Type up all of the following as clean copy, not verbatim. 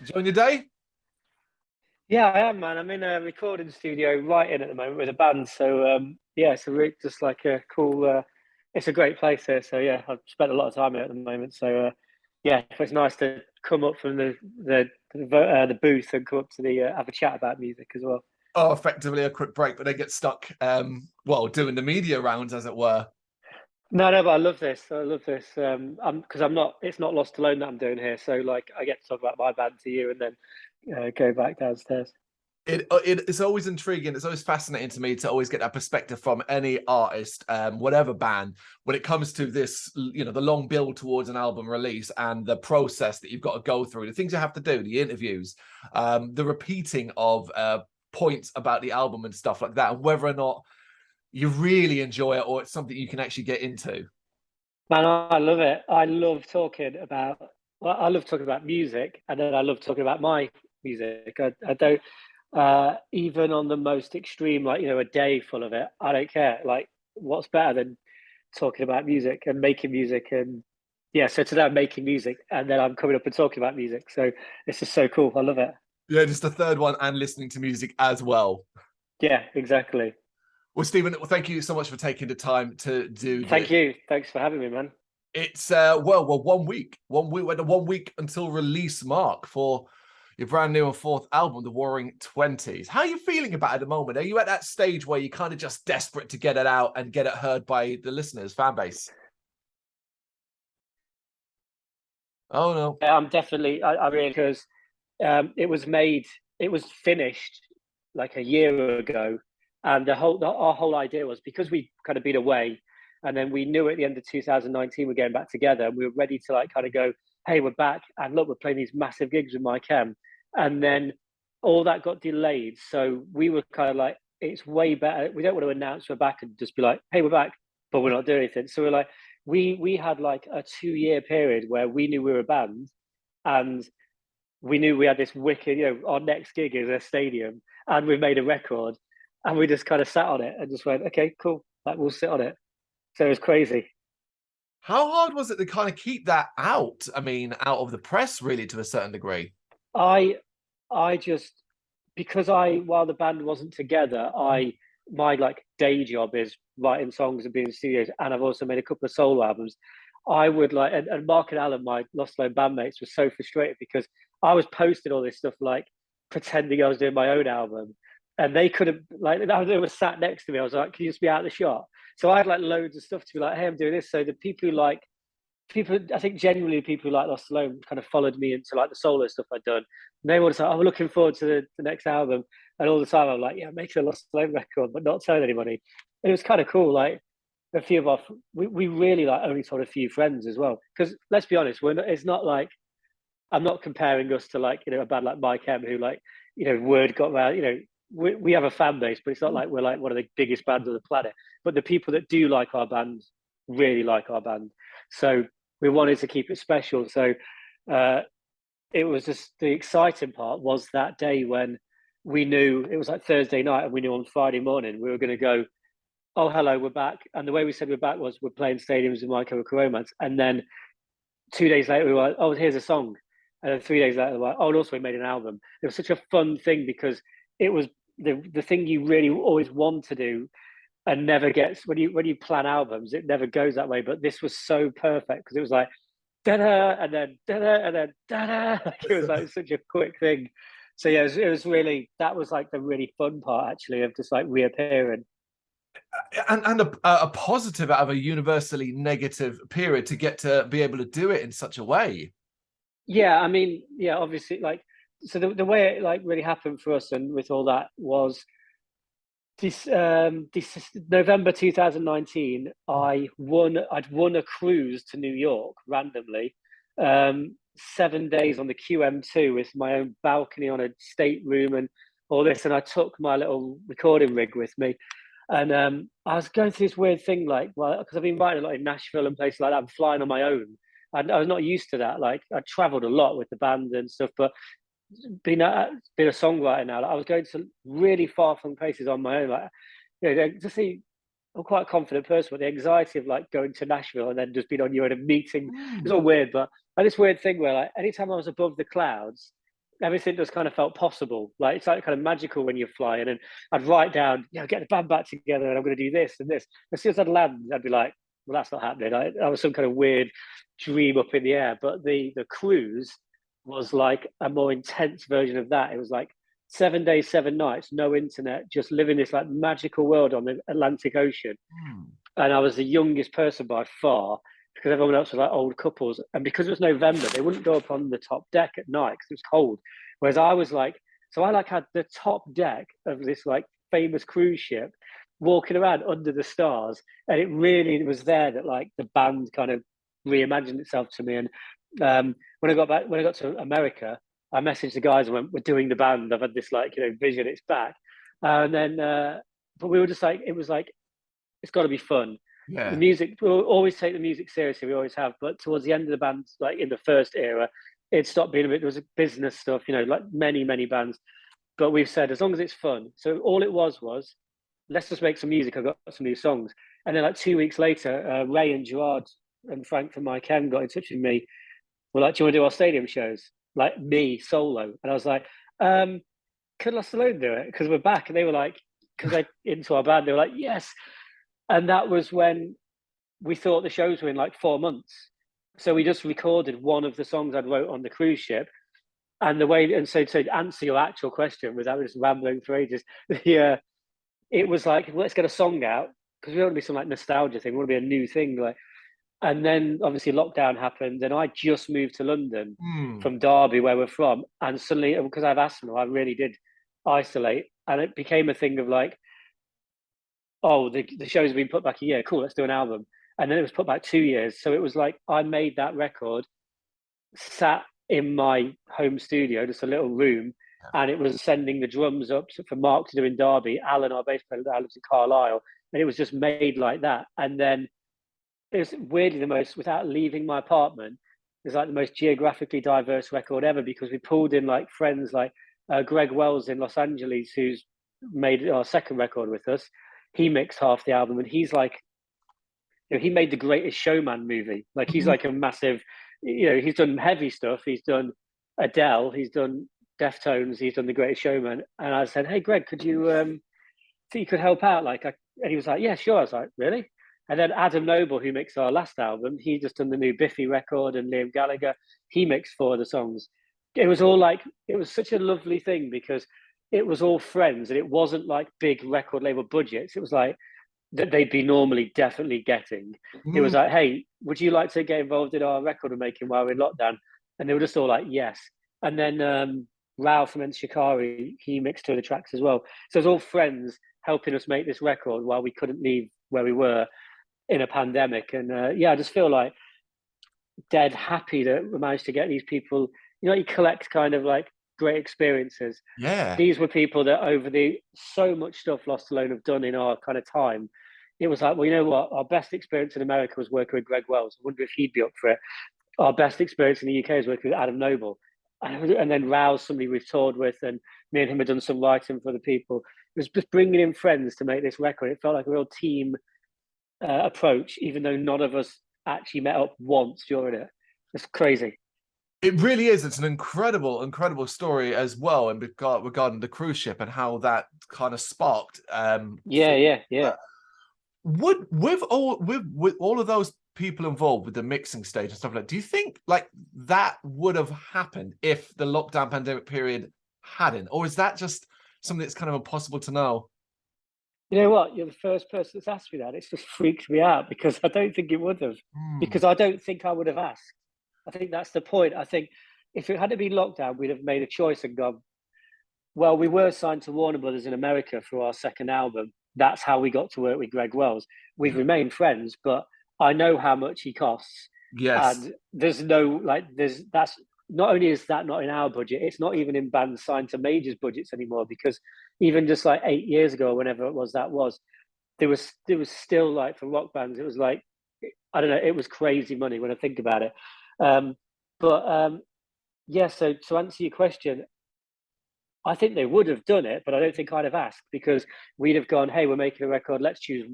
Enjoying your day? Yeah, I am, man. I'm in a recording studio writing at the moment with a band. So it's just like a cool. It's a great place here. So yeah, I've spent a lot of time here at the moment. So it's nice to come up from the booth and come up to the have a chat about music as well. Oh, effectively a quick break, but they get stuck, doing the media rounds, as it were. No, but I love this. I love this. Because I'm not. It's not Lost Alone that I'm doing here. So like, I get to talk about my band to you, and then go back downstairs. It's always intriguing. It's always fascinating to me to always get that perspective from any artist, whatever band, when it comes to this, the long build towards an album release and the process that you've got to go through, the things you have to do, the interviews, the repeating of points about the album and stuff like that, and whether or not you really enjoy it or it's something you can actually get into. Man, I love it. I love talking about. Well, I love talking about music, and then I love talking about my music. I don't. Even on the most extreme, like, a day full of it, I don't care. Like, what's better than talking about music and making music? And yeah, so today I'm making music, and then I'm coming up and talking about music. So it's just so cool. I love it. Yeah, just the third one, and listening to music as well. Yeah, exactly. Well, Stephen, thank you so much for taking the time to do this. Thank you. Thanks for having me, man. It's 1 week. 1 week. We're at 1 week until release mark for your brand new and fourth album, The Warring 20s. How are you feeling about it at the moment? Are you at that stage where you're kind of just desperate to get it out and get it heard by the listeners, fan base? Oh no. I'm definitely. I really, because it was finished like a year ago, and our whole idea was, because we kind of been away, and then we knew at the end of 2019 we're getting back together, and we were ready to like kind of go, hey, we're back, and look, we're playing these massive gigs with Mike M. And then all that got delayed. So we were kind of like, it's way better. We don't want to announce we're back and just be like, hey, we're back, but we're not doing anything. So we're like, we had like a 2-year period where we knew we were a band, and we knew we had this wicked, our next gig is a stadium, and we made a record, and we just kind of sat on it and just went, okay, cool, like we'll sit on it. So it was crazy. How hard was it to kind of keep that out? I mean, out of the press, really, to a certain degree. I just, because while the band wasn't together, my like day job is writing songs and being in studios, and I've also made a couple of solo albums. I would like, and Mark and Alan, my LostAlone bandmates, were so frustrated because I was posting all this stuff, like pretending I was doing my own album, and they couldn't, like, they were sat next to me. I was like, can you just be out of the shot? So I had like loads of stuff to be like, hey, I'm doing this. So the people, I think genuinely people who like LostAlone kind of followed me into like the solo stuff I'd done. And they were just like, I'm looking forward to the next album. And all the time I'm like, yeah, make a LostAlone record, but not telling anybody. And it was kind of cool. Like, a few of our, we really like only told a few friends as well. Because let's be honest, it's not like, I'm not comparing us to like, a band like Mike M, who like, word got around, we have a fan base, but it's not like we're like one of the biggest bands on the planet. But the people that do like our band really like our band. So we wanted to keep it special. So it was just, the exciting part was that day when we knew, it was like Thursday night, and we knew on Friday morning we were going to go, oh, hello, we're back. And the way we said we're back was, we're playing stadiums with My Chemical Romance. And then 2 days later we were like, oh, here's a song. And then 3 days later we were like, oh, and also we made an album. It was such a fun thing, because it was the thing you really always want to do, and never gets, when you plan albums, it never goes that way. But this was so perfect, because it was like da-da, and then da-da, and then da-da. It was like such a quick thing. So yeah, it was really, that was like the really fun part, actually, of just like reappearing. And a positive out of a universally negative period, to get to be able to do it in such a way. Yeah, I mean, yeah, obviously, like, so the way it like really happened for us, and with all that, was this November 2019, I'd won a cruise to New York randomly, 7 days on the QM2 with my own balcony on a stateroom and all this, and I took my little recording rig with me, and I was going through this weird thing, like, well, because I've been writing a lot in Nashville and places like that, I'm flying on my own, and I was not used to that. Like, I traveled a lot with the band and stuff, but being a songwriter now, like, I was going to really far flung places on my own. Like, just see, I'm quite a confident person, but the anxiety of like going to Nashville and then just being on your own and meeting, it's all weird. But I had this weird thing where, like, anytime I was above the clouds, everything just kind of felt possible. Like it's like kind of magical when you're flying. And I'd write down, get the band back together, and I'm going to do this and this. As soon as I'd land, I'd be like, well, that's not happening. That was some kind of weird dream up in the air. But the cruise was like a more intense version of that. It was like 7 days, 7 nights, no internet, just living this like magical world on the Atlantic Ocean. And I was the youngest person by far, because everyone else was like old couples. And because it was November, they wouldn't go up on the top deck at night because it was cold. Whereas I was like, so I like had the top deck of this like famous cruise ship, walking around under the stars. And it really was there that like the band kind of reimagined itself to me. And when I got to America, I messaged the guys and went, we're doing the band. I've had this like, vision, it's back. And then, but we were just like, it was like, it's got to be fun. Yeah. The music, we'll always take the music seriously, we always have. But towards the end of the band, like in the first era, it stopped being a bit, there was a business stuff, like many, many bands. But we've said, as long as it's fun. So all it was, let's just make some music. I've got some new songs. And then like 2 weeks later, Ray and Gerard and Frank from My Chem got in touch with me. We're like, do you want to do our stadium shows? Like me, solo. And I was like, could LostAlone do it? Because we're back. And they were like, because they're into our band, they were like, yes. And that was when we thought the shows were in like 4 months. So we just recorded one of the songs I'd wrote on the cruise ship. And so to answer your actual question without just rambling for ages, it was like, let's get a song out, because we want to be some like nostalgia thing. We want to be a new thing. And then obviously lockdown happened, and I just moved to London from Derby, where we're from. And suddenly, because I have asthma, I really did isolate. And it became a thing of like, oh, the show's been put back a year. Cool, let's do an album. And then it was put back 2 years. So it was like I made that record, sat in my home studio, just a little room, and it was sending the drums up for Mark to do in Derby. Alan, our bass player, lives in Carlisle. And it was just made like that. And then it was weirdly the most, without leaving my apartment, it's like the most geographically diverse record ever, because we pulled in like friends like Greg Wells in Los Angeles, who's made our second record with us. He mixed half the album, and he's like, he made the Greatest Showman movie. Like he's like a massive, he's done heavy stuff. He's done Adele, he's done Deftones, he's done the Greatest Showman. And I said, hey, Greg, could you think you could help out? And he was like, yeah, sure. I was like, really? And then Adam Noble, who mixed our last album, he just done the new Biffy record, and Liam Gallagher, he mixed 4 of the songs. It was all like, it was such a lovely thing, because it was all friends, and it wasn't like big record label budgets. It was like that they'd be normally definitely getting. It was like, hey, would you like to get involved in our record we're making while we're in lockdown? And they were just all like, yes. And then Rao from Shikari, he mixed 2 of the tracks as well. So it was all friends helping us make this record while we couldn't leave where we were in a pandemic. And I just feel like dead happy that we managed to get these people. You collect kind of like great experiences. Yeah. These were people that over so much stuff LostAlone have done in our kind of time. It was like, well, you know what? Our best experience in America was working with Greg Wells. I wonder if he'd be up for it. Our best experience in the UK is working with Adam Noble. And then Rao's somebody we've toured with, and me and him had done some writing for the people. It was just bringing in friends to make this record. It felt like a real team approach, even though none of us actually met up once during it. It's crazy. It really is. It's an incredible story as well, and regarding the cruise ship and how that kind of sparked. With all of those people involved with the mixing stage and stuff like that, do you think like that would have happened if the lockdown pandemic period hadn't, or is that just something that's kind of impossible to know? You know what? You're the first person that's asked me that. It's just freaked me out, because I don't think it would have, because I don't think I would have asked. I think that's the point. I think if it had to be lockdown, we'd have made a choice and gone, well, we were signed to Warner Brothers in America for our second album. That's how we got to work with Greg Wells. We've remained friends, but I know how much he costs. Yes. And there's no, that's not only is that not in our budget, it's not even in bands signed to majors budgets anymore, because even just like 8 years ago, whenever it was, there was still like, for rock bands, it was like, I don't know, it was crazy money when I think about it. So to answer your question, I think they would have done it, but I don't think I'd have asked, because we'd have gone, hey, we're making a record, let's choose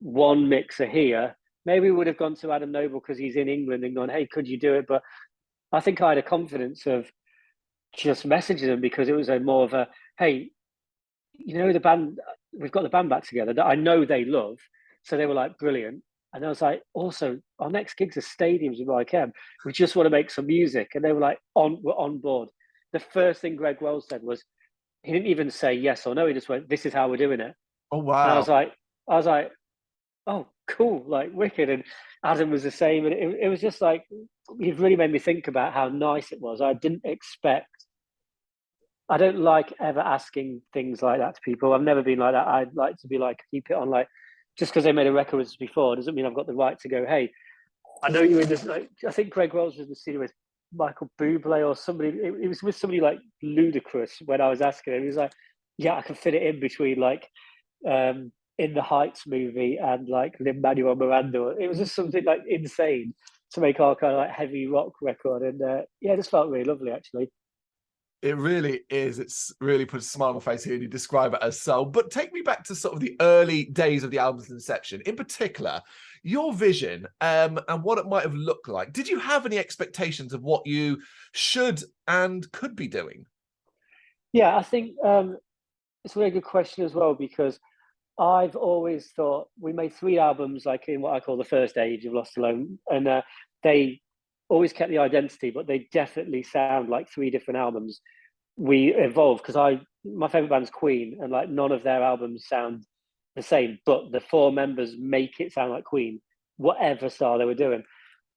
one mixer here. Maybe we would have gone to Adam Noble because he's in England and gone, hey, could you do it? But I think I had a confidence of, just messaging them because it was a more of a, hey, the band, we've got the band back together that I know they love. So they were like, brilliant. And I was like, also, our next gigs are stadiums with ICM. We just want to make some music. And they were like, we're on board. The first thing Greg Wells said was, he didn't even say yes or no. He just went, this is how we're doing it. Oh, And wow. I was like, oh, cool, like wicked. And Adam was the same. And it was just like, you've really made me think about how nice it was. I didn't expect, I don't like ever asking things like that to people. I've never been like that. I'd like to be like, keep it on, like, just because they made a record with us before doesn't mean I've got the right to go, hey, I know you're in this. Like, I think Greg Wells was in the studio with Michael Bublé or somebody. It was with somebody like ludicrous when I was asking him. He was like, yeah, I can fit it in between like In the Heights movie and like Lin-Manuel Miranda. It was just something like insane to make our kind of like heavy rock record. And yeah, it just felt really lovely actually. It really is. It's really put a smile on my face here and you describe it as so. But take me back to sort of the early days of the album's inception. In particular, your vision and what it might have looked like. Did you have any expectations of what you should and could be doing? Yeah, I think it's a really good question as well because I've always thought we made 3 albums like in what I call the first age of LostAlone, and they always kept the identity, but they definitely sound like 3 different albums. We evolved because my favorite band's Queen, and like none of their albums sound the same, but the 4 members make it sound like Queen, whatever style they were doing.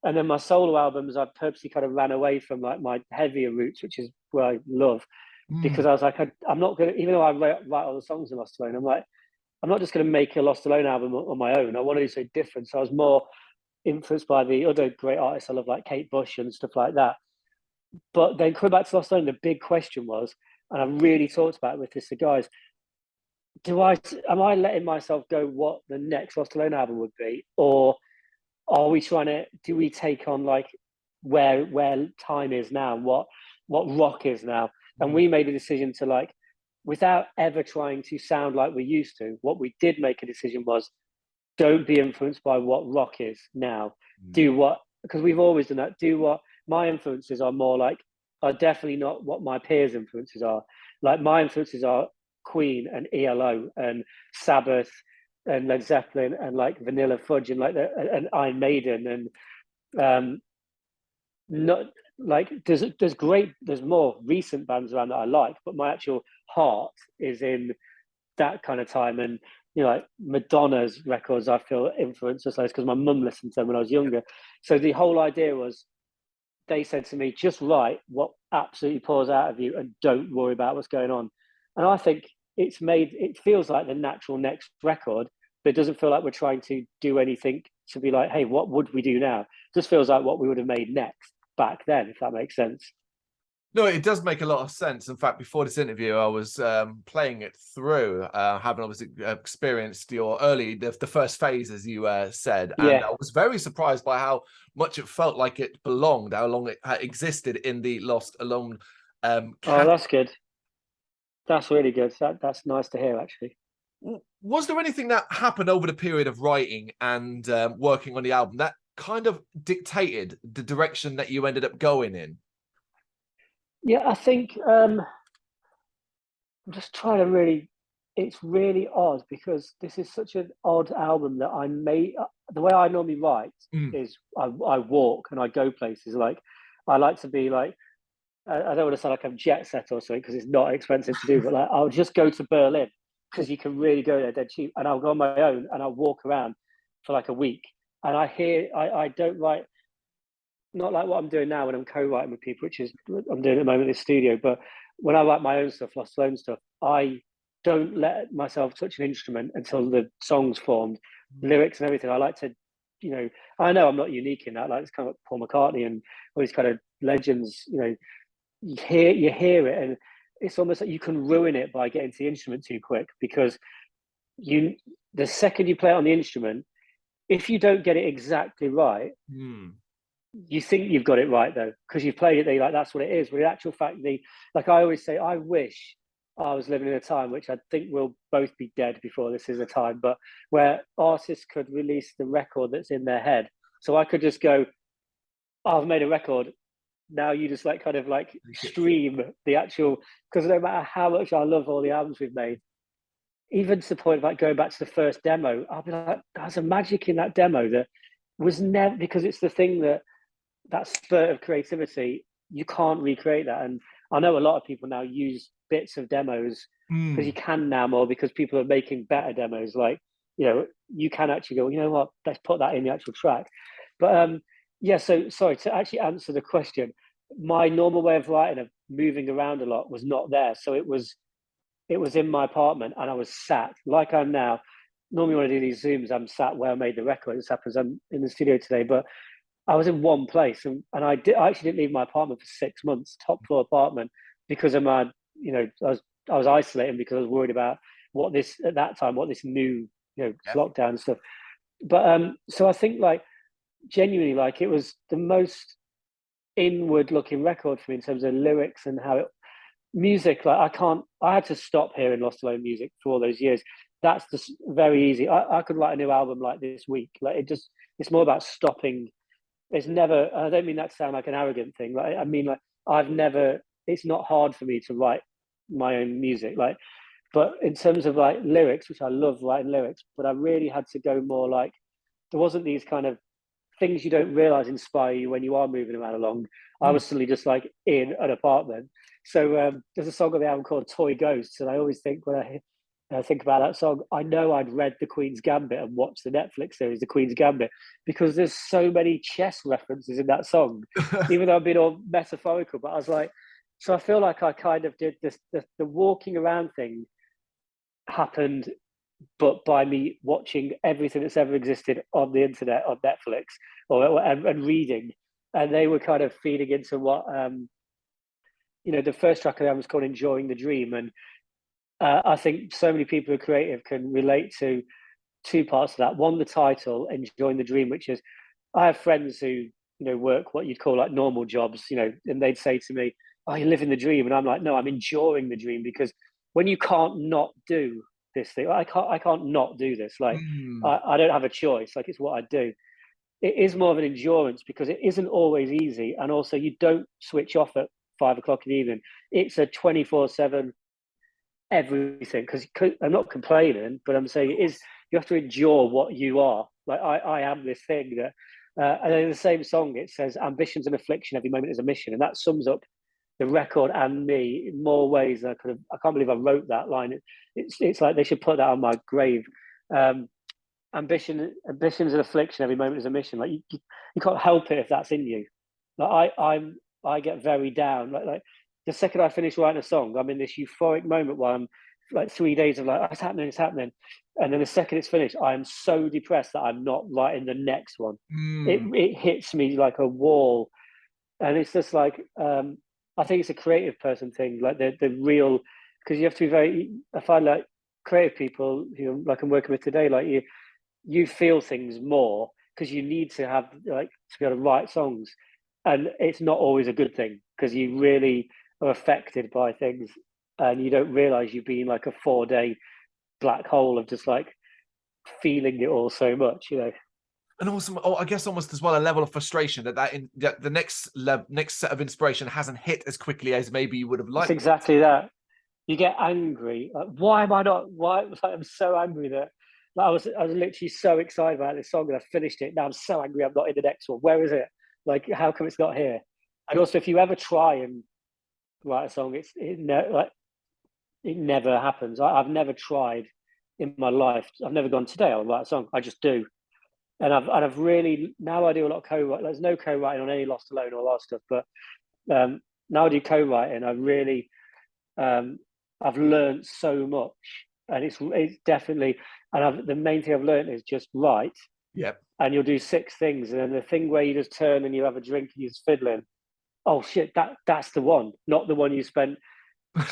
And then my solo albums, I purposely kind of ran away from like my heavier roots, which is what I love, because I was like, I'm not gonna, even though I write all the songs in LostAlone, I'm like, I'm not just going to make a LostAlone album on my own. I want to do something different. So I was more influenced by the other great artists I love, like Kate Bush and stuff like that. But then coming back to LostAlone, the big question was, and I really talked about it with this, the guys, am I letting myself go what the next LostAlone album would be? Or are we do we take on like where time is now, what rock is now? And we made a decision to like, without ever trying to sound like we used to, what we did make a decision was don't be influenced by what rock is now. Do what, because we've always done that, do what my influences are more like, are definitely not what my peers' influences are. Like my influences are Queen and ELO and Sabbath and Led Zeppelin and like Vanilla Fudge and like and Iron Maiden and not like there's more recent bands around that I like, but my actual heart is in that kind of time. And like Madonna's records I feel influenced us because my mum listened to them when I was younger. So the whole idea was, they said to me, just write what absolutely pours out of you and don't worry about what's going on. And I think it feels like the natural next record, but it doesn't feel like we're trying to do anything to be like, hey, what would we do now? It just feels like what we would have made next back then, if that makes sense. No, it does make a lot of sense. In fact, before this interview, I was playing it through, having obviously experienced the first phase, as you said, and Yeah. I was very surprised by how much it felt like it belonged, how long it existed in the LostAlone. Oh, that's good. That's really good. That's nice to hear, actually. Was there anything that happened over the period of writing and working on the album that kind of dictated the direction that you ended up going in? Yeah, I think I'm just trying to really. It's really odd because this is such an odd album that I made. The way I normally write is I walk and I go places. Like I like to be like, I don't want to sound like I'm jet set or something because it's not expensive to do, but like I'll just go to Berlin because you can really go there dead cheap, and I'll go on my own and I'll walk around for like a week. And I don't write, not like what I'm doing now when I'm co-writing with people, which is I'm doing at the moment in the studio. But when I write my own stuff, LostAlone stuff, I don't let myself touch an instrument until the song's formed, lyrics and everything. I like to, I know I'm not unique in that. Like it's kind of like Paul McCartney and all these kind of legends. You hear it, and it's almost like you can ruin it by getting to the instrument too quick because the second you play it on the instrument, if you don't get it exactly right. You think you've got it right though, because you've played it there, like that's what it is. But in actual fact, like I always say, I wish I was living in a time, which I think we'll both be dead before this is a time, but where artists could release the record that's in their head. So I could just go, I've made a record. now you just like kind of like stream the actual, because no matter how much I love all the albums we've made, even to the point of like going back to the first demo, I'll be like, there's a magic in that demo that was never, because it's the thing that spurt of creativity, you can't recreate that. And I know a lot of people now use bits of demos because you can now more, because people are making better demos. Like, you know, you can actually go, you know what, let's put that in the actual track. But yeah, so sorry, to actually answer the question, my normal way of writing, of moving around a lot, was not there. So it was in my apartment, and I was sat like I'm now. Normally when I do these Zooms, I'm sat where I made the record. This happens, I'm in the studio today, but I was in one place, and I actually didn't leave my apartment for 6 months, top floor apartment, because of my, you know, I was isolating because I was worried about what this new, you know, lockdown stuff. But so I think like genuinely, like, it was the most inward looking record for me in terms of lyrics and how it, music, like I had to stop hearing LostAlone music for all those years. That's just very easy. I could write a new album like this week. Like, it's more about stopping. It's never, I don't mean that to sound like an arrogant thing. Like, I mean, like, it's not hard for me to write my own music. Like, but in terms of like lyrics, which I love writing lyrics, but I really had to go more like, there wasn't these kind of things you don't realize inspire you when you are moving around along. I was suddenly just like in an apartment. So there's a song on the album called Toy Ghosts, and I always think, when I think about that song, I know I'd read The Queen's Gambit and watched the Netflix series The Queen's Gambit, because there's so many chess references in that song, even though I've been all metaphorical. But I was like, so I feel like I kind of did this, the walking around thing happened, but by me watching everything that's ever existed on the internet, on Netflix, and reading, and they were kind of feeding into what, you know, the first track of the album was called Enjoying the Dream. And I think so many people who are creative can relate to two parts of that. One, the title, Enjoying the Dream, which is, I have friends who, you know, work what you'd call like normal jobs, you know, and they'd say to me, oh, you're living the dream. And I'm like, no, I'm enjoying the dream, because when you can't not do this thing, I can't not do this. Like, I don't have a choice. Like, it's what I do. It is more of an endurance, because it isn't always easy. And also, you don't switch off at 5 o'clock in the evening. It's a 24/7 everything. Because I'm not complaining, but I'm saying it is, you have to endure what you are. Like, I am this thing that, and in the same song, it says, ambition's an affliction, every moment is a mission. And that sums up the record and me in more ways than I can't believe I wrote that line. It's like they should put that on my grave. Ambition's an affliction, every moment is a mission. Like, you can't help it if that's in you. Like, I get very down. Like the second I finish writing a song, I'm in this euphoric moment where I'm like 3 days of like, it's happening. And then the second it's finished, I'm so depressed that I'm not writing the next one. It hits me like a wall. And it's just like, I think it's a creative person thing, like the real, because you have to be very, I find like creative people who, like I'm working with today, like you feel things more, because you need to have, like, to be able to write songs. And it's not always a good thing, because you really are affected by things, and you don't realize you've been like a 4-day black hole of just like feeling it all so much, you know. And also, I guess almost as well, a level of frustration that the next set of inspiration hasn't hit as quickly as maybe you would have liked. It's exactly that. You get angry. Like, why am I not? Why? Like, I'm so angry that, like, I was literally so excited about this song, and I finished it. Now I'm so angry I'm not in the next one. Where is it? Like, how come it's not here? And also, if you ever try and write a song, it never happens. I've never tried in my life. I've never gone, today I'll write a song. I just do. And I've really, now I do a lot of co-writing. There's no co-writing on any LostAlone or a lot of stuff, but now I do co-writing. I really, I've learned so much, and it's definitely, and the main thing I've learned is just write. Yep. And you'll do 6 things, and then the thing where you just turn and you have a drink and you're just fiddling. Oh shit, that's the one, not the one you spent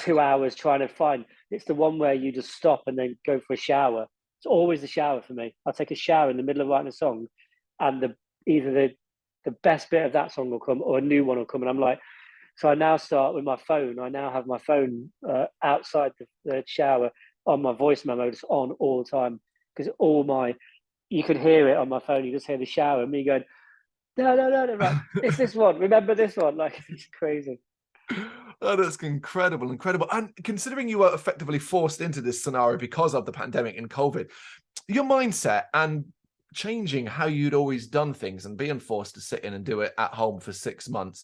2 hours trying to find. It's the one where you just stop and then go for a shower. It's always the shower for me. I'll take a shower in the middle of writing a song, and either the best bit of that song will come, or a new one will come. And I'm like, so I now start with my phone. I now have my phone outside the shower on my voice memo, just on all the time, because you could hear it on my phone. You just hear the shower, and me going, no, right. It's this one. Remember this one? Like, it's crazy. Oh, that's incredible, incredible. And considering you were effectively forced into this scenario because of the pandemic and COVID, your mindset and changing how you'd always done things and being forced to sit in and do it at home for 6 months,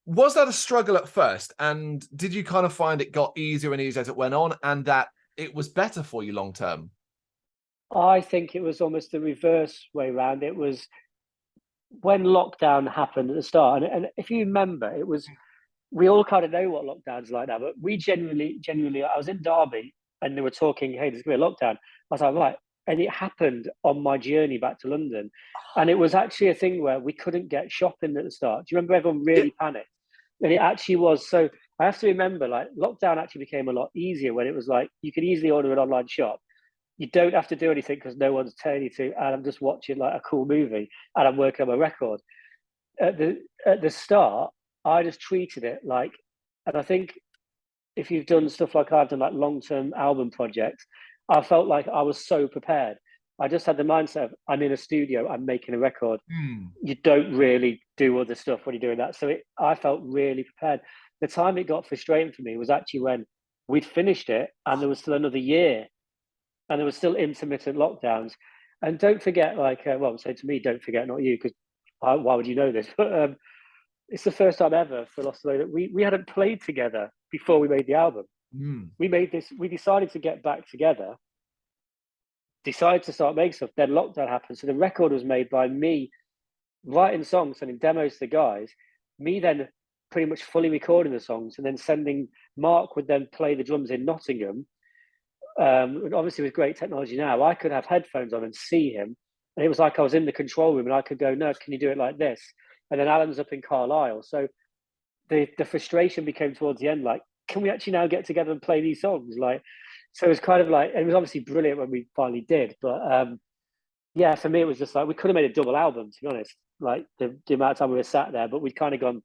was that a struggle at first? And did you kind of find it got easier and easier as it went on and that it was better for you long term? I think it was almost the reverse way around. It was when lockdown happened at the start, and if you remember, it was we all kind of know what lockdown's like now, but we genuinely, I was in Derby and they were talking, hey, there's gonna be a lockdown. I was like, right. And it happened on my journey back to London. And it was actually a thing where we couldn't get shopping at the start. Do you remember everyone really panicked? And it actually was. So I have to remember, like, lockdown actually became a lot easier when it was like you could easily order an online shop. You don't have to do anything because no one's telling you to. And I'm just watching like a cool movie and I'm working on my record. At the start, I just treated it like, and I think if you've done stuff like I've done, like long-term album projects, I felt like I was so prepared. I just had the mindset of I'm in a studio, I'm making a record. You don't really do other stuff when you're doing that. So I felt really prepared. The time it got frustrating for me was actually when we'd finished it and there was still another year and there was still intermittent lockdowns. And don't forget, like, well, say to me, don't forget, not you, because why would you know this? But it's the first time ever for LostAlone that we hadn't played together before we made the album. We made this, we decided to get back together, decided to start making stuff, then lockdown happened. So the record was made by me writing songs, sending demos to the guys, me then pretty much fully recording the songs, and then sending, Mark would then play the drums in Nottingham. Obviously with great technology now, I could have headphones on and see him. And it was like I was in the control room and I could go, no, can you do it like this? And then Alan's up in Carlisle. So the frustration became towards the end, like, can we actually now get together and play these songs? Like, so it was kind of like, it was obviously brilliant when we finally did. But yeah, for me, it was just like, we could have made a double album, to be honest, like the amount of time we were sat there, but we'd kind of gone,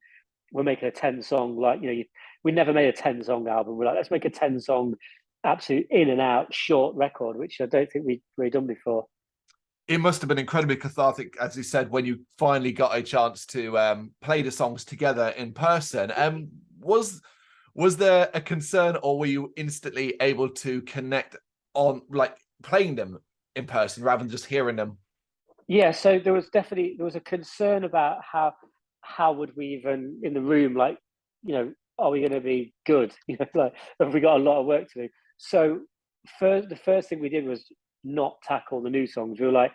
we're making a 10 song, like, you know, we never made a 10 song album. We're like, let's make a 10 song, absolute in and out short record, which I don't think we'd really done before. It must have been incredibly cathartic, as you said, when you finally got a chance to play the songs together in person. Was there a concern, or were you instantly able to connect on, like, playing them in person rather than just hearing them? Yeah, so there was a concern about how would we even in the room, like, you know, are we going to be good? You know, like, have we got a lot of work to do? So the first thing we did was not tackle the new songs. We were like,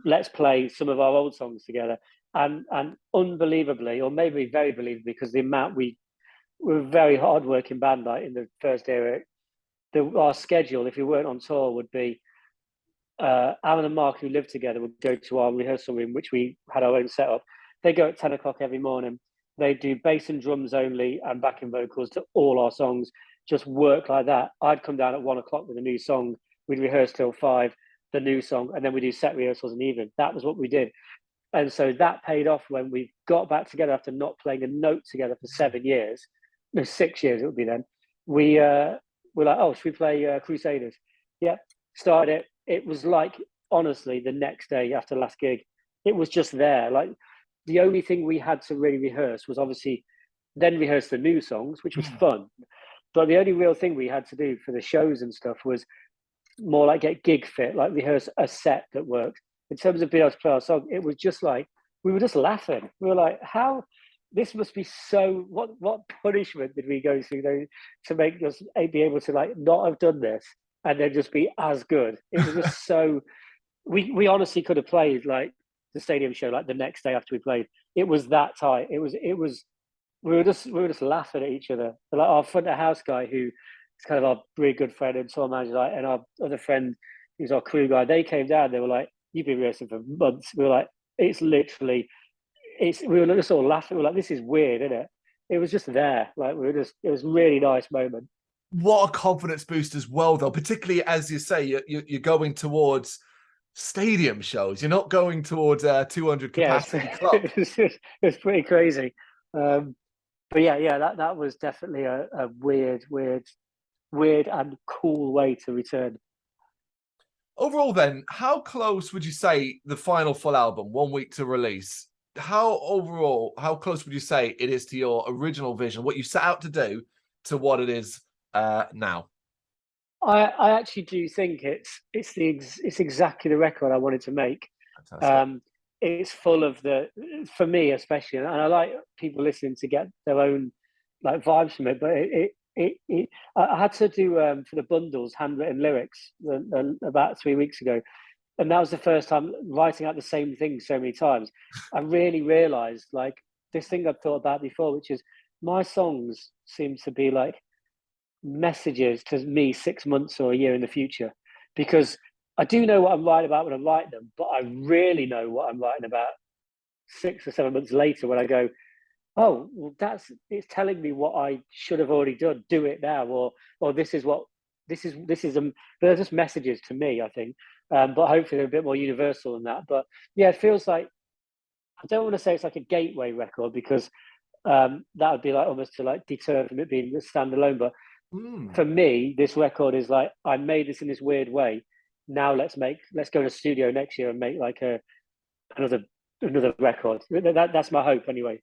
let's play some of our old songs together. And unbelievably, or maybe very believably, because the amount we were a very hard-working band, like in the first era, our schedule, if we weren't on tour, would be Alan and Mark, who lived together, would go to our rehearsal room, which we had our own setup. They go at 10 o'clock every morning. They do bass and drums only and backing vocals to all our songs, just work like that. I'd come down at 1 o'clock with a new song. We'd rehearse till 5, the new song, and then we do set rehearsals in the evening. That was what we did. And so that paid off when we got back together after not playing a note together for 7 years. No, 6 years it would be then. We were like, oh, should we play Crusaders? Yeah, started it. It was like, honestly, the next day after the last gig, it was just there. Like, the only thing we had to really rehearse was obviously then rehearse the new songs, which was fun. But the only real thing we had to do for the shows and stuff was more like get gig fit, like rehearse a set that worked. In terms of being able to play our song, it was just like, we were just laughing. We were like, how, this must be so, what punishment did we go through though, to make us be able to like not have done this and then just be as good? It was just so, we honestly could have played like the stadium show like the next day after we played. It was that tight. It was, we were just laughing at each other. But like our front of house guy, who is kind of our really good friend and tour manager, like, and our other friend, who's our crew guy, they came down. They were like, "You've been rehearsing for months." We were like, "It's literally, it's." We were just all laughing. We were like, "This is weird, isn't it?" It was just there. Like, we were just. It was a really nice moment. What a confidence boost as well, though. Particularly as you say, you're going towards stadium shows. You're not going towards a 200 capacity club. It was pretty crazy. But yeah, that was definitely a weird and cool way to return. Overall, then, how close would you say the final full album, 1 week to release, how overall, how close would you say it is to your original vision, what you set out to do, to what it is now? I actually do think it's exactly the record I wanted to make. Fantastic. Um, it's full of for me especially, and I like people listening to get their own like vibes from it. But I had to do for the bundles handwritten lyrics about 3 weeks ago, and that was the first time writing out the same thing so many times. I really realized like this thing I've thought about before, which is my songs seem to be like messages to me 6 months or a year in the future, because I do know what I'm writing about when I write them, but I really know what I'm writing about 6 or 7 months later when I go, oh, well, it's telling me what I should have already done. Do it now, or this is what this is. They're just messages to me, I think, but hopefully they're a bit more universal than that. But yeah, it feels like I don't want to say it's like a gateway record because that would be like almost to like deter from it being standalone. But for me, this record is like I made this in this weird way. Now let's go to the studio next year and make like another record. That's my hope anyway.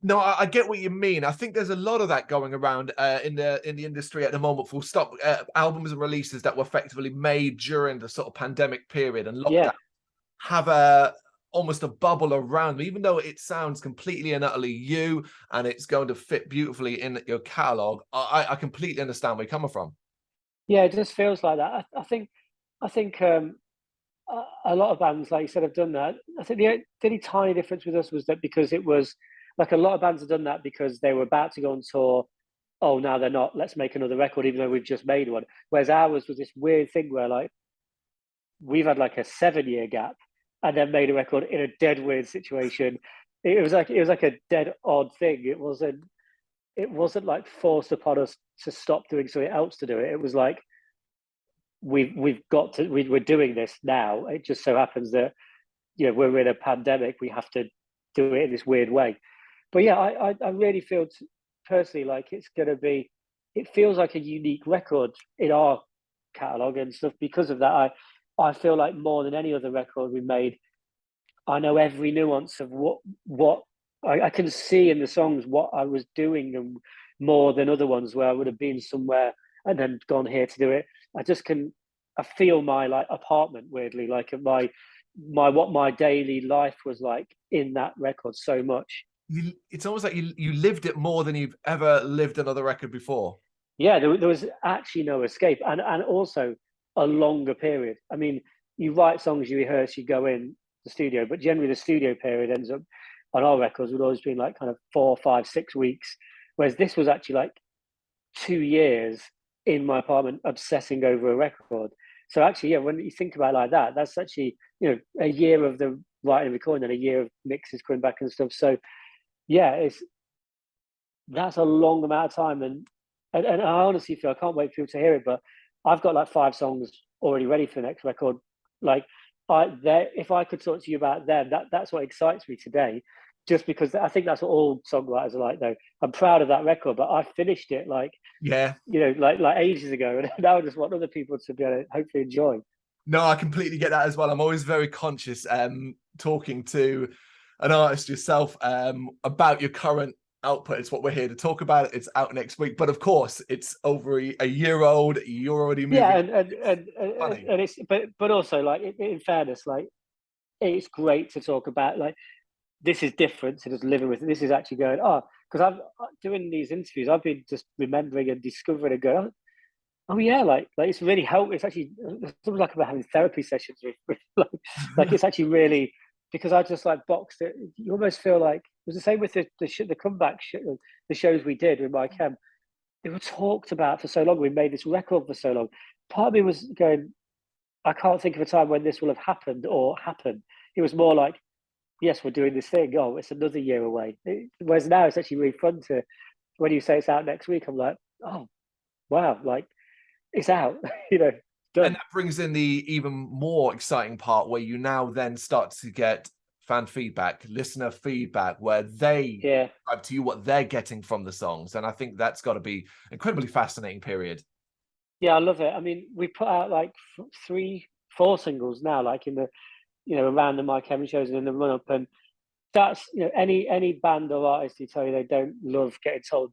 No, I get what you mean. I think there's a lot of that going around in the industry at the moment. Full stop. Albums and releases that were effectively made during the sort of pandemic period and lockdown have almost a bubble around them, even though it sounds completely and utterly you, and it's going to fit beautifully in your catalog. I completely understand where you're coming from. Yeah, it just feels like that. I think a lot of bands, like you said, have done that. I think the only tiny difference with us was that because it was like a lot of bands have done that because they were about to go on tour. Oh, now they're not. Let's make another record, even though we've just made one. Whereas ours was this weird thing where like we've had like a 7-year gap and then made a record in a dead weird situation. It was like a dead odd thing. It wasn't like forced upon us to stop doing something else to do it. It was like we're doing this now. It just so happens that we're in a pandemic. We have to do it in this weird way. But yeah, I really feel personally like it's going to be. It feels like a unique record in our catalog and stuff. Because of that, I feel like more than any other record we made, I know every nuance of what I can see in the songs what I was doing, and more than other ones where I would have been somewhere and then gone here to do it. I feel my like apartment weirdly, like what my daily life was like in that record so much. It's almost like you lived it more than you've ever lived another record before. Yeah, there was actually no escape, and also a longer period. I mean, you write songs, you rehearse, you go in the studio, but generally the studio period ends up on our records would always been like kind of 4, 5, 6 weeks, whereas this was actually like 2 years in my apartment obsessing over a record. So actually, yeah, when you think about it like that, that's actually a year of the writing and recording and a year of mixes coming back and stuff. So yeah, that's a long amount of time, and I honestly feel I can't wait for people to hear it. But I've got like 5 songs already ready for the next record. Like if I could talk to you about them, that's what excites me today. Just because I think that's what all songwriters are like. Though I'm proud of that record, but I finished it like like ages ago, and now I just want other people to be able to hopefully enjoy. No, I completely get that as well. I'm always very conscious talking to an artist yourself about your current output. It's what we're here to talk about. It's out next week, but of course it's over a year old. You're already moving. Yeah, and it's but also like in fairness, like it's great to talk about like this is different to just living with it. This is actually going because I've doing these interviews, I've been just remembering and discovering and going oh yeah, like it's really helped. It's actually something like about having therapy sessions with like it's actually really, because I just like boxed it. You almost feel like it was the same with the comeback the shows we did with Mike M. They were talked about for so long. We made this record for so long. Part of me was going, I can't think of a time when this will have happened or happen. It was more like, yes, we're doing this thing. Oh, it's another year away. Whereas now it's actually really fun to, when you say it's out next week, I'm like, oh, wow, like it's out, done. And that brings in the even more exciting part where you now then start to get fan feedback, listener feedback, where they describe to you what they're getting from the songs. And I think that's got to be an incredibly fascinating period. Yeah, I love it. I mean, we put out like 3, 4 singles now, like in the, around the Mike Evans shows and in the run up. And that's, you know, any band or artist who tell you they don't love getting told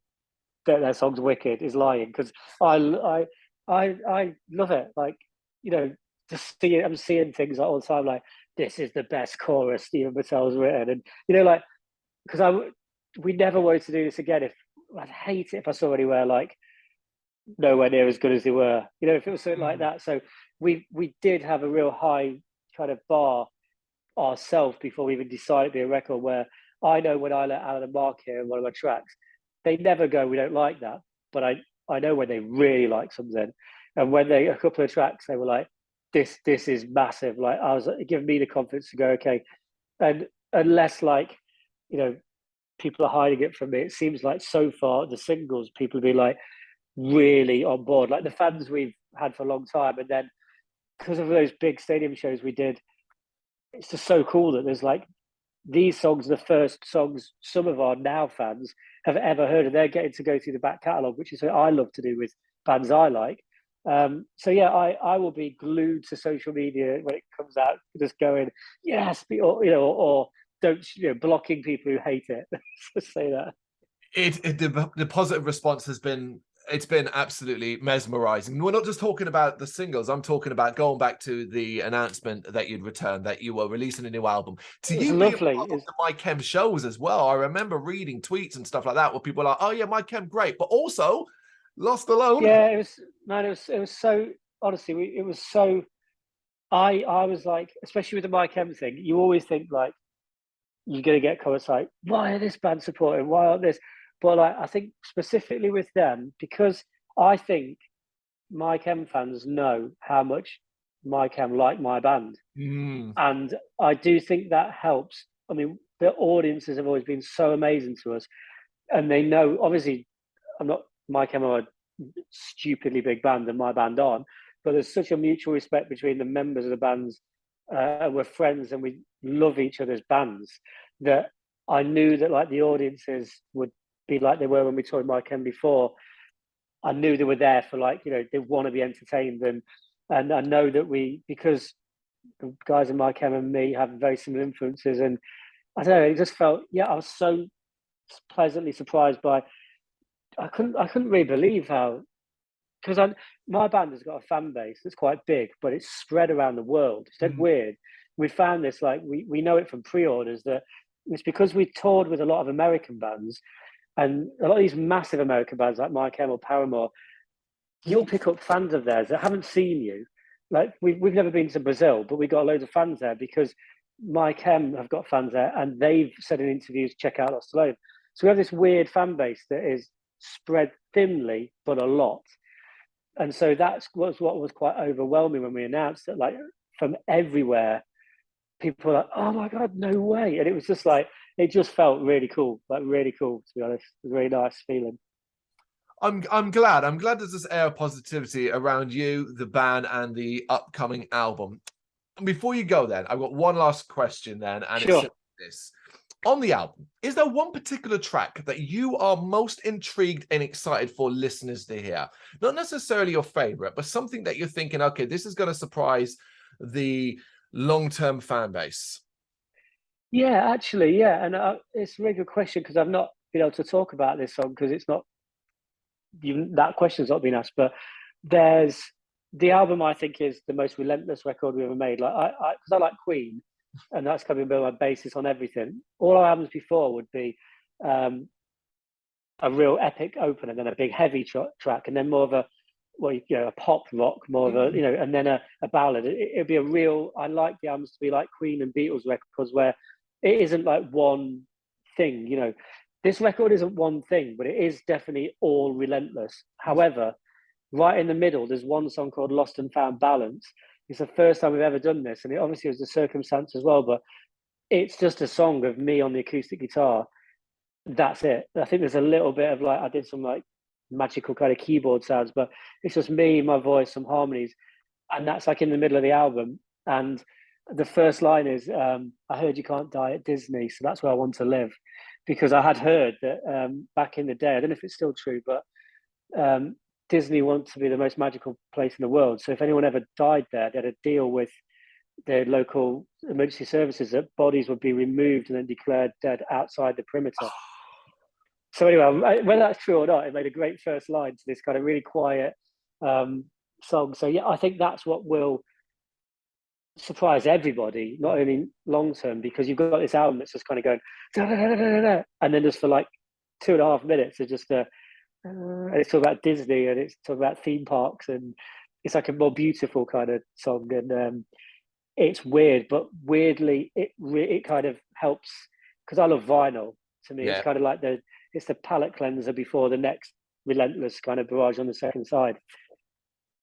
that their song's wicked is lying, because I love it. Like, you know, just see it, I'm seeing things like all the time, like, this is the best chorus Steven Battelle's written, and you know, like, because we never wanted to do this again. If I'd hate it if I saw anywhere like nowhere near as good as they were, you know, if it was something like that. So we did have a real high kind of bar ourselves before we even decided to be a record, where I know when I let Alan and Mark hear one of my tracks, they never go, we don't like that. But I know when they really like something. And when they, a couple of tracks, they were like, this is massive. Like, I was giving me the confidence to go, okay. And unless, like, you know, people are hiding it from me, it seems like so far the singles, people have been like really on board, like the fans we've had for a long time. And then because of those big stadium shows we did, it's just so cool that there's like these songs, the first songs some of our now fans have ever heard, and they're getting to go through the back catalogue, which is what I love to do with bands I like. So yeah, I will be glued to social media when it comes out, just going, yes, or, you know, or don't, you know, blocking people who hate it. Let's say that. The positive response has been, it's been absolutely mesmerizing. We're not just talking about the singles. I'm talking about going back to the announcement that you'd returned, that you were releasing a new album. To It's you being lovely. part of the My Chem shows as well, I remember reading tweets and stuff like that where people are like, oh yeah, My Chem, great. But also LostAlone. Yeah, it was, man, it was so, honestly, it was so, I was like, especially with the Mike M thing, you always think like you're gonna get comments like, why are this band supporting? Why aren't this? But like, I think specifically with them, because I think Mike M fans know how much Mike M like my band. And I do think that helps. I mean, the audiences have always been so amazing to us. And they know, obviously, I'm not, Mike M are a stupidly big band and my band aren't, but there's such a mutual respect between the members of the bands. We're friends and we love each other's bands, that I knew that like the audiences would be like they were when we toured Mike M before. I knew they were there for, like, you know, they want to be entertained, and I know that because the guys in Mike M and me have very similar influences, and I don't know, it just felt, yeah, I was so pleasantly surprised by, I couldn't really believe how, because my band has got a fan base that's quite big, but it's spread around the world. It's dead weird. We found this, like, we know it from pre-orders, that it's because we toured with a lot of American bands, and a lot of these massive American bands like My Chem or Paramore, you'll pick up fans of theirs that haven't seen you. Like, we've never been to Brazil, but we got loads of fans there because My Chem have got fans there, and they've said in interviews, check out LostAlone. So we have this weird fan base that is spread thinly, but a lot. And so that's what was quite overwhelming when we announced it. Like, from everywhere, people were like, oh my God, no way. And it was just like, it just felt really cool, like really cool, to be honest. It was a really nice feeling. I'm glad. I'm glad there's this air of positivity around you, the band, and the upcoming album. Before you go then, I've got one last question then, and Sure. it's this. On the album, is there one particular track that you are most intrigued and excited for listeners to hear? Not necessarily your favorite, but something that you're thinking, okay, this is going to surprise the long-term fan base. Yeah, actually, yeah. And it's a really good question, because I've not been able to talk about this song because it's not, that question's not been asked. But there's the album, I think, is the most relentless record we ever made. Like, because I like Queen, and that's kind of been my basis on everything. All our albums before would be a real epic opener, and then a big heavy track, and then more of a, well, you know, a pop rock, more of a, you know, and then a ballad. It'd be a real, I like the albums to be like Queen and Beatles records, where it isn't like one thing, you know. This record isn't one thing, but it is definitely all relentless. However, right in the middle, there's one song called Lost and Found Balance. It's the first time we've ever done this, and it obviously was the circumstance as well, but it's just a song of me on the acoustic guitar. That's it. I think there's a little bit of, like, I did some like magical kind of keyboard sounds, but it's just me, my voice, some harmonies, and that's like in the middle of the album. And the first line is, I heard you can't die at Disney, so that's where I want to live. Because I had heard that back in the day, I don't know if it's still true, but Disney wants to be the most magical place in the world. So if anyone ever died there, they had a deal with the local emergency services that bodies would be removed and then declared dead outside the perimeter. So anyway, whether that's true or not, it made a great first line to this kind of really quiet song. So yeah, I think that's what will surprise everybody, not only long term, because you've got this album that's just kind of going da, da, da, da, da, and then just for like 2.5 minutes it's just it's talking about Disney and it's talking about theme parks, and it's like a more beautiful kind of song, and it's weird, but weirdly it kind of helps because I love vinyl. To me, it's kind of like it's the palate cleanser before the next relentless kind of barrage on the second side.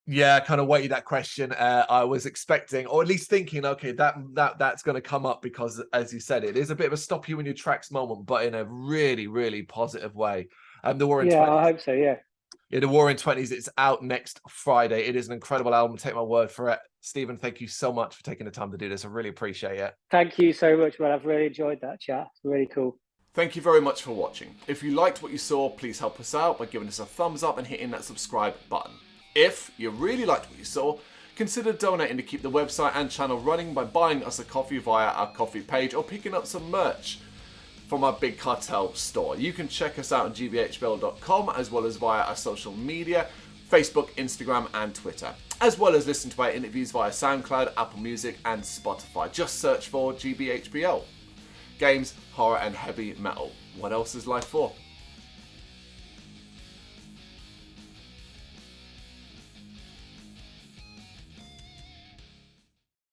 Yeah, I kind of waited that question. I was expecting, or at least thinking, okay, that's going to come up because, as you said, it is a bit of a stop you in your tracks moment, but in a really, really positive way. The War in 20s. I hope so. Yeah, The War in 20s. It's out next Friday. It is an incredible album. Take my word for it. Steven, thank you so much for taking the time to do this. I really appreciate it. Thank you so much, man. I've really enjoyed that chat. It's really cool. Thank you very much for watching. If you liked what you saw, please help us out by giving us a thumbs up and hitting that subscribe button. If you really liked what you saw, consider donating to keep the website and channel running by buying us a coffee via our coffee page or picking up some merch from our Big Cartel store. You can check us out on gbhbl.com as well as via our social media, Facebook, Instagram and Twitter, as well as listen to our interviews via SoundCloud, Apple Music and Spotify. Just search for GBHBL. Games, horror and heavy metal. What else is life for?